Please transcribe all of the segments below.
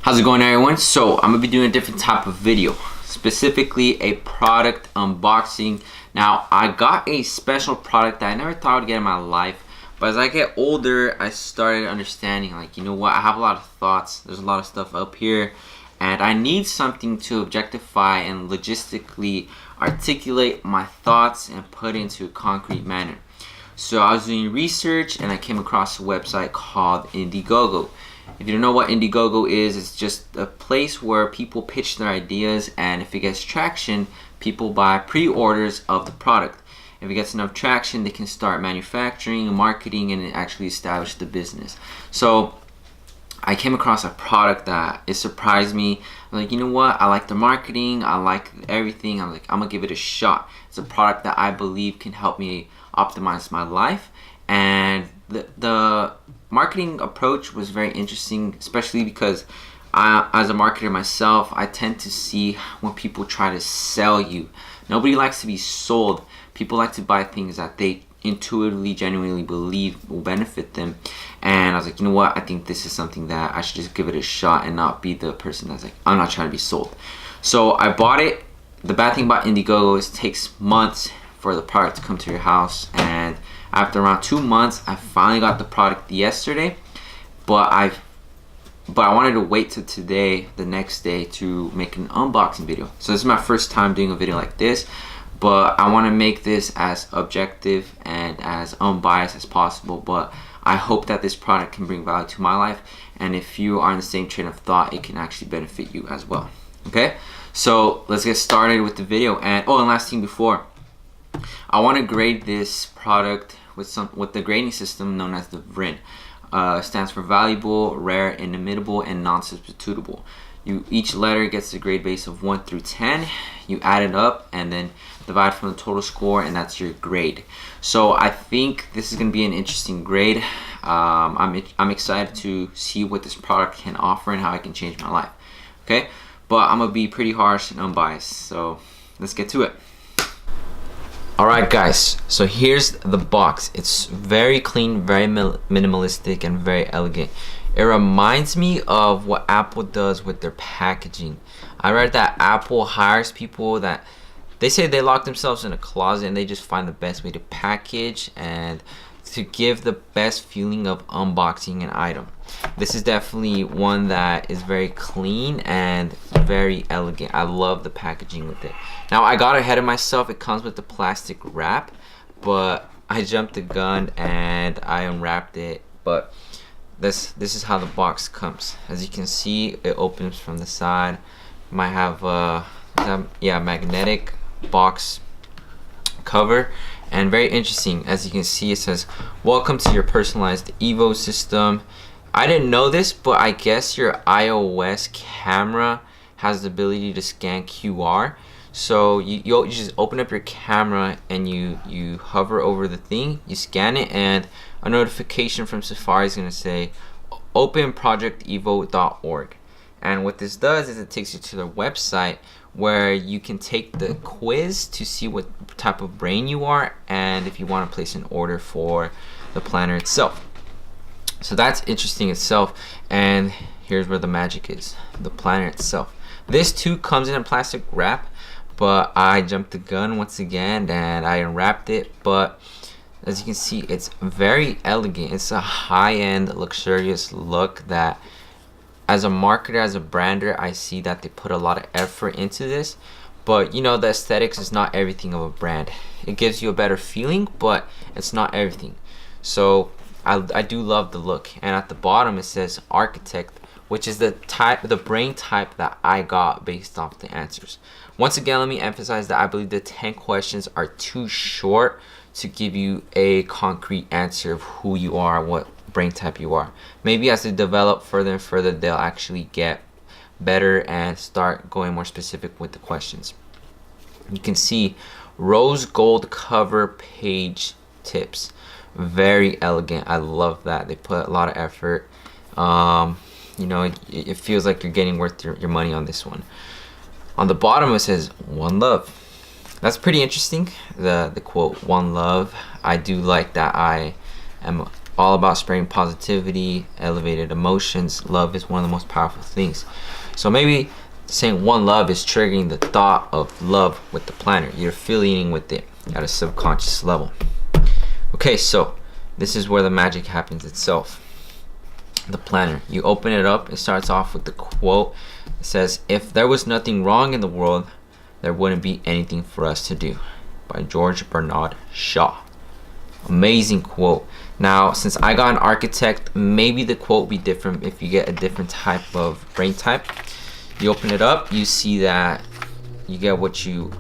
How's it going, everyone? So I'm gonna be doing a different type of video, specifically a product unboxing. Now I got a special product that I never thought I'd get in my life, but as I get older I started understanding, like, you know what, I have a lot of thoughts, there's a lot of stuff up here, and I need something to objectify and logistically articulate my thoughts and put into a concrete manner. So I was doing research and I came across a website called Indiegogo. If you don't know what Indiegogo is, it's just a place where people pitch their ideas, and if it gets traction, people buy pre-orders of the product. If it gets enough traction, they can start manufacturing, marketing, and actually establish the business. So I came across a product that it surprised me. I'm like, you know what? I like the marketing. I like everything. I'm like, I'm gonna give it a shot. It's a product that I believe can help me optimize my life. And the marketing approach was very interesting, especially because as a marketer myself, I tend to see when people try to sell you. Nobody likes to be sold. People like to buy things that they intuitively, genuinely believe will benefit them. And I was like, you know what, I think this is something that I should just give it a shot and not be the person that's like, I'm not trying to be sold. So I bought it. The bad thing about Indiegogo is it takes months for the product to come to your house, and after around 2 months I finally got the product yesterday, but I wanted to wait till today, the next day, to make an unboxing video. So this is my first time doing a video like this, but I want to make this as objective and as unbiased as possible. But I hope that this product can bring value to my life, and if you are in the same train of thought, it can actually benefit you as well. Okay, so let's get started with the video. And last thing before, I want to grade this product with the grading system known as the VRIN. Stands for valuable, rare, inimitable, and non-substitutable. Each letter gets a grade base of 1 through 10. You add it up and then divide from the total score, and that's your grade. So I think this is going to be an interesting grade. I'm excited to see what this product can offer and how it can change my life. Okay, but I'm gonna be pretty harsh and unbiased. So let's get to it. Alright guys, so here's the box. It's very clean, very minimalistic, and very elegant. It reminds me of what Apple does with their packaging. I read that Apple hires people that they say they lock themselves in a closet and they just find the best way to package and to give the best feeling of unboxing an item. This is definitely one that is very clean and very elegant. I love the packaging with it. Now I got ahead of myself. It comes with the plastic wrap, but I jumped the gun and I unwrapped it. But this is how the box comes. As you can see, it opens from the side. Might have magnetic box cover. And very interesting, as you can see, it says, welcome to your personalized Evo system. I didn't know this, but I guess your iOS camera has the ability to scan QR. So you just open up your camera and you hover over the thing, you scan it, and a notification from Safari is going to say open projectevo.org. And what this does is it takes you to the website where you can take the quiz to see what type of brain you are, and if you want to place an order for the planner itself. So that's interesting itself. And here's where the magic is, the planner itself. This too comes in a plastic wrap, but I jumped the gun once again and I unwrapped it. But as you can see, it's very elegant. It's a high-end, luxurious look that, as a marketer, as a brander, I see that they put a lot of effort into this. But you know, the aesthetics is not everything of a brand. It gives you a better feeling, but it's not everything. So I do love the look. And at the bottom it says architect, which is the brain type that I got based off the answers. Once again, let me emphasize that I believe the 10 questions are too short to give you a concrete answer of who you are, what brain type you are. Maybe as they develop further and further, they'll actually get better and start going more specific with the questions. You can see rose gold cover page tips. Very elegant. I love that. They put a lot of effort. You know, it feels like you're getting worth your money on this one. On the bottom it says one love. That's pretty interesting. The quote one love. I do like that I am all about spreading positivity, elevated emotions. Love is one of the most powerful things. So maybe saying one love is triggering the thought of love with the planner. You're affiliating with it at a subconscious level. Okay, so this is where the magic happens itself. The planner. You open it up, it starts off with the quote. It says, "If there was nothing wrong in the world, there wouldn't be anything for us to do," by George Bernard Shaw. Amazing quote. Now, since I got an architect, maybe the quote will be different if you get a different type of brain type. You open it up, you see that you get what you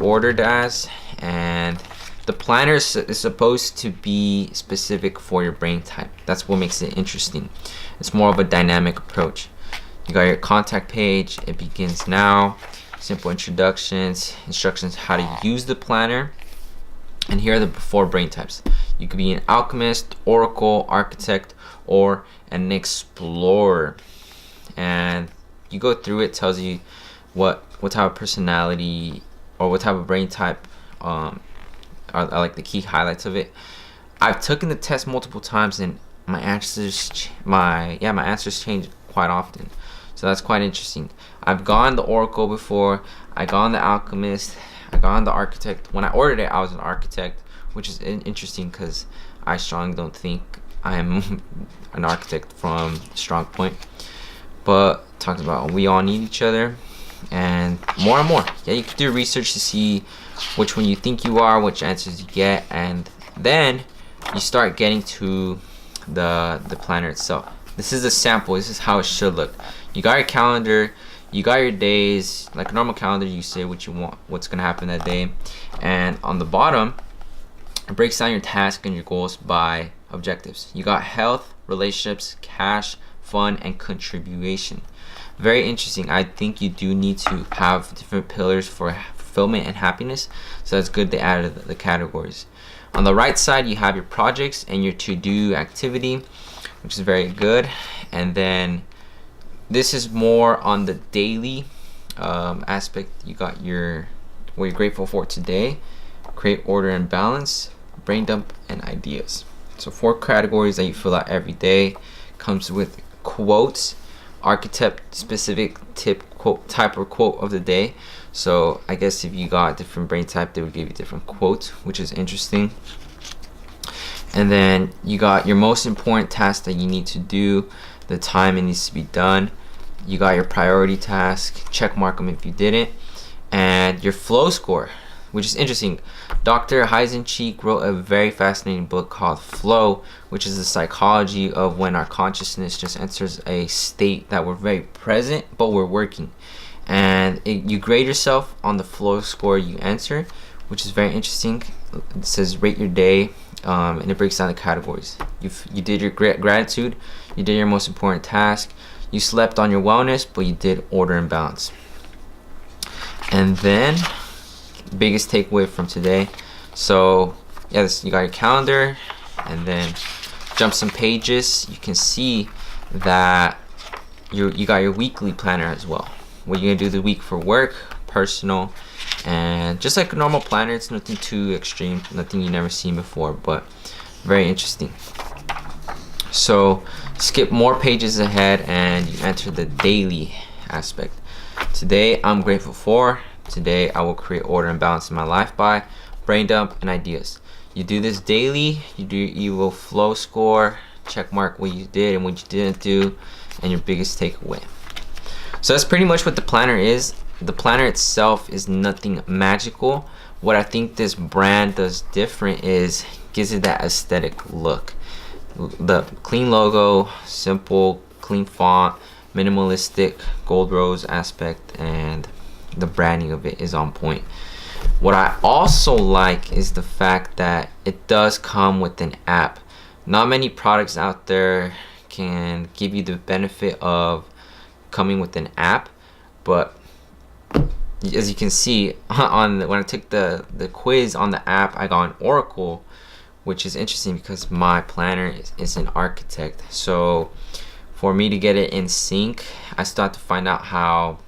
ordered as, and the planner is supposed to be specific for your brain type. That's what makes it interesting. It's more of a dynamic approach. You got your contact page. It begins now. Simple introductions, instructions how to use the planner. And here are the 4 brain types. You could be an alchemist, oracle, architect, or an explorer. And you go through it, tells you what type of personality or what type of brain type are like the key highlights of it. I've taken the test multiple times and my answers change quite often. So that's quite interesting. I've gone the oracle before, I gone the alchemist, I gone the architect. When I ordered it, I was an architect, which is interesting because I strongly don't think I am an architect from Strong Point. But talks about we all need each other and more. Yeah, you can do research to see which one you think you are, which answers you get, and then you start getting to the planner itself. This is a sample. This is how it should look. You got your calendar, you got your days. Like a normal calendar, you say what you want, what's gonna happen that day, and on the bottom it breaks down your task and your goals by objectives. You got health, relationships, cash, fun, and contribution. Very interesting. I think you do need to have different pillars for fulfillment and happiness, so that's good they added the categories. On the right side, you have your projects and your to-do activity, which is very good. And then this is more on the daily aspect. You got what you're grateful for today, create order and balance, brain dump, and ideas. So 4 categories that you fill out every day. Comes with quotes, architect specific type or quote of the day. So I guess if you got different brain type, they would give you different quotes, which is interesting. And then you got your most important task that you need to do, the time it needs to be done. You got your priority task, check mark them if you didn't, and your flow score, which is interesting. Dr. Heisencheek wrote a very fascinating book called Flow, which is the psychology of when our consciousness just enters a state that we're very present, but we're working. And you grade yourself on the flow score you enter, which is very interesting. It says rate your day, and it breaks down the categories. You did your gratitude, you did your most important task, you slept on your wellness, but you did order and balance. And then biggest takeaway from today. So yes, you got your calendar, and then jump some pages. You can see that you got your weekly planner as well. What you're gonna do the week for work, personal, and just like a normal planner. It's nothing too extreme, nothing you've never seen before, but very interesting. So skip more pages ahead and you enter the daily aspect. Today I'm grateful for. Today I will create order and balance in my life by brain dump and ideas. You do this daily. You will flow score, check mark what you did and what you didn't do, and your biggest takeaway. So that's pretty much what the planner is. The planner itself is nothing magical. What I think this brand does different is gives it that aesthetic look. The clean logo, simple, clean font, minimalistic gold rose aspect, and the branding of it is on point. What I also like is the fact that it does come with an app. Not many products out there can give you the benefit of coming with an app, but as you can see when I took the quiz on the app, I got an Oracle, which is interesting because my planner is an architect. So for me to get it in sync, I start to find out how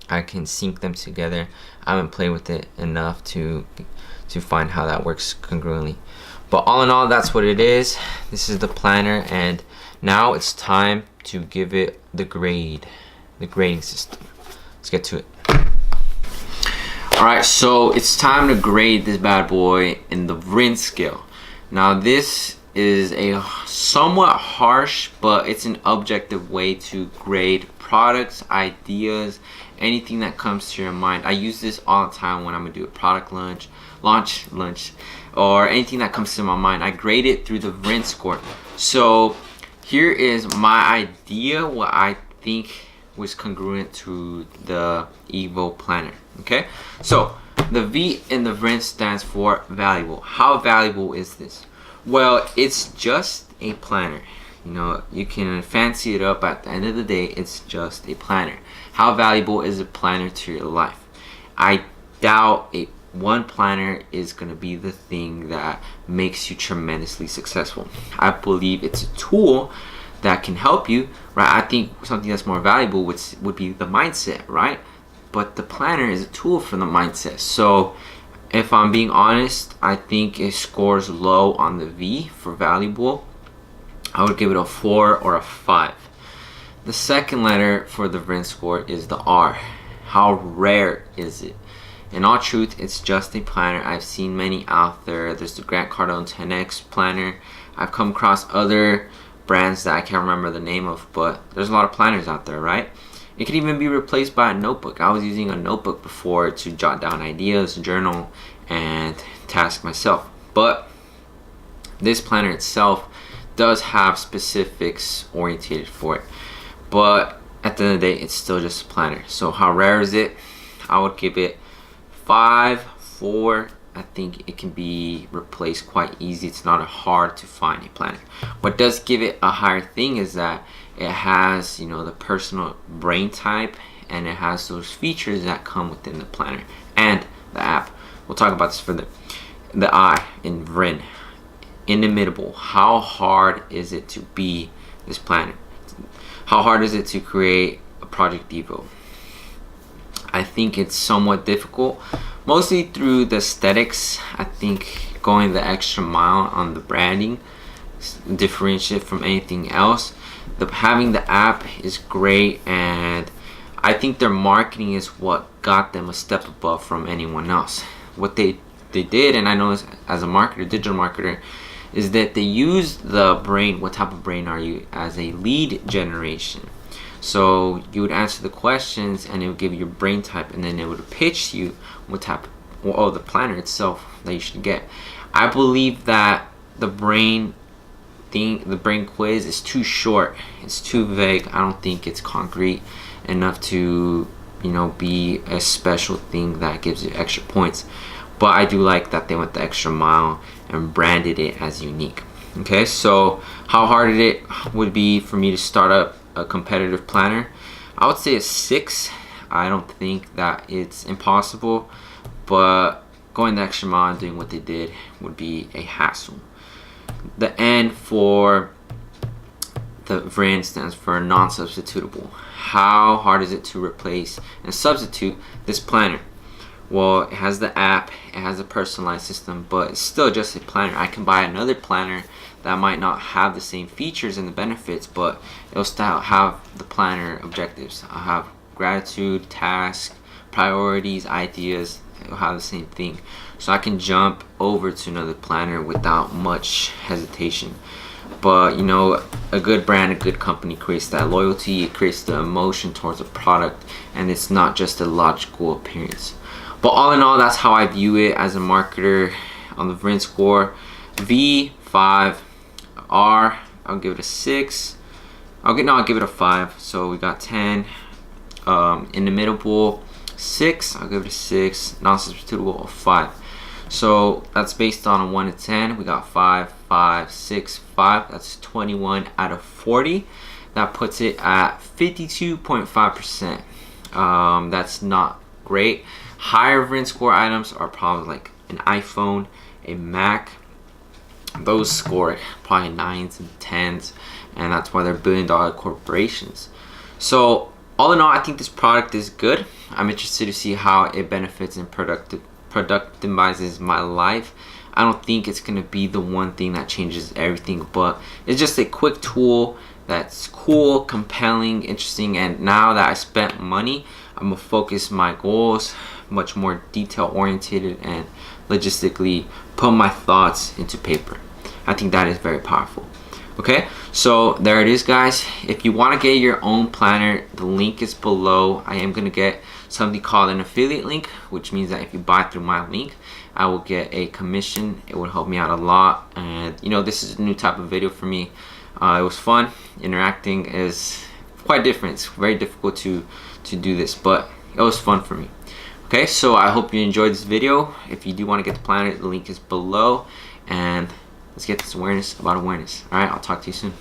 I can sync them together. I haven't played with it enough to find how that works congruently. But all in all, that's what it is. This is the planner, and now it's time to give it the grading system. Let's get to it. Alright, so it's time to grade this bad boy in the rinse scale. Now this is a somewhat harsh, but it's an objective way to grade products, ideas, anything that comes to your mind. I use this all the time when I'm gonna do a product launch, or anything that comes to my mind. I grade it through the rinse score. So here is my idea, what I think was congruent to the Evo Planner. Okay, so the V in the rinse stands for valuable. How valuable is this? Well, it's just a planner. You know, you can fancy it up. At the end of the day, it's just a planner. How valuable is a planner to your life? I doubt one planner is going to be the thing that makes you tremendously successful. I believe it's a tool that can help you, right? I think something that's more valuable would be the mindset, right? But the planner is a tool for the mindset. So if I'm being honest, I think it scores low on the V for valuable. I would give it a 4 or a 5. The second letter for the rinse score is the R. How rare is it? In all truth, it's just a planner. I've seen many out there. There's the Grant Cardone 10X planner. I've come across other brands that I can't remember the name of, but there's a lot of planners out there, right? It could even be replaced by a notebook. I was using a notebook before to jot down ideas, journal, and task myself. But this planner itself does have specifics orientated for it. But at the end of the day, it's still just a planner. So how rare is it? I would give it 5, 4. I think it can be replaced quite easy. It's not hard to find a planner. What does give it a higher thing is that it has, you know, the personal brain type, and it has those features that come within the planner and the app. We'll talk about this further. The I in VRIN, inimitable. How hard is it to be this planner? How hard is it to create a Project Evo? I think it's somewhat difficult, mostly through the aesthetics. I think going the extra mile on the branding, differentiate from anything else. Having the app is great, and I think their marketing is what got them a step above from anyone else. What they did, and I know as a marketer, digital marketer, is that they used the brain. What type of brain are you? As a lead generation. So you would answer the questions, and it would give you your brain type, and then it would pitch you what type, or the planner itself that you should get. I believe that the brain quiz is too short. It's too vague. I don't think it's concrete enough to, you know, be a special thing that gives you extra points. But I do like that they went the extra mile and branded it as unique. Okay, so how hard it would be for me to start up a competitive planner? I would say a 6. I don't think that it's impossible, but going the extra mile and doing what they did would be a hassle. The N for the VRIN stands for non-substitutable. How hard is it to replace and substitute this planner? Well, it has the app, it has a personalized system, but it's still just a planner. I can buy another planner that might not have the same features and the benefits, but it'll still have the planner objectives. I'll have gratitude, task, priorities, ideas. It'll have the same thing. So I can jump over to another planner without much hesitation. But you know, a good brand, a good company creates that loyalty, it creates the emotion towards a product, and it's not just a logical appearance. But all in all, that's how I view it as a marketer. On the VRIN score, V 5, R I'll give it a 6. I'll give it a 5. So we got 10. Inimitable 6. I'll give it a 6. Non-substitutable a 5. So that's based on a 1 to 10. We got 5, 5, 6, 5. That's 21 out of 40. That puts it at 52.5%. That's not great. Higher VRIN score items are probably like an iPhone, a Mac. Those score probably 9s and 10s, and that's why they're billion-dollar corporations. So all in all, I think this product is good. I'm interested to see how it benefits and productivizes my life. I don't think it's gonna be the one thing that changes everything, but it's just a quick tool that's cool, compelling, interesting. And now that I spent money, I'm gonna focus my goals much more detail oriented and logistically put my thoughts into paper. I think that is very powerful. Okay, so there it is, guys. If you want to get your own planner, the link is below. I am going to get something called an affiliate link, which means that if you buy through my link, I will get a commission. It would help me out a lot. And you know, this is a new type of video for me. It was fun. Interacting is quite different. It's very difficult to do this, but it was fun for me. Okay, so I hope you enjoyed this video. If you do want to get the planner, the link is below. And let's get this awareness about awareness. All right, I'll talk to you soon.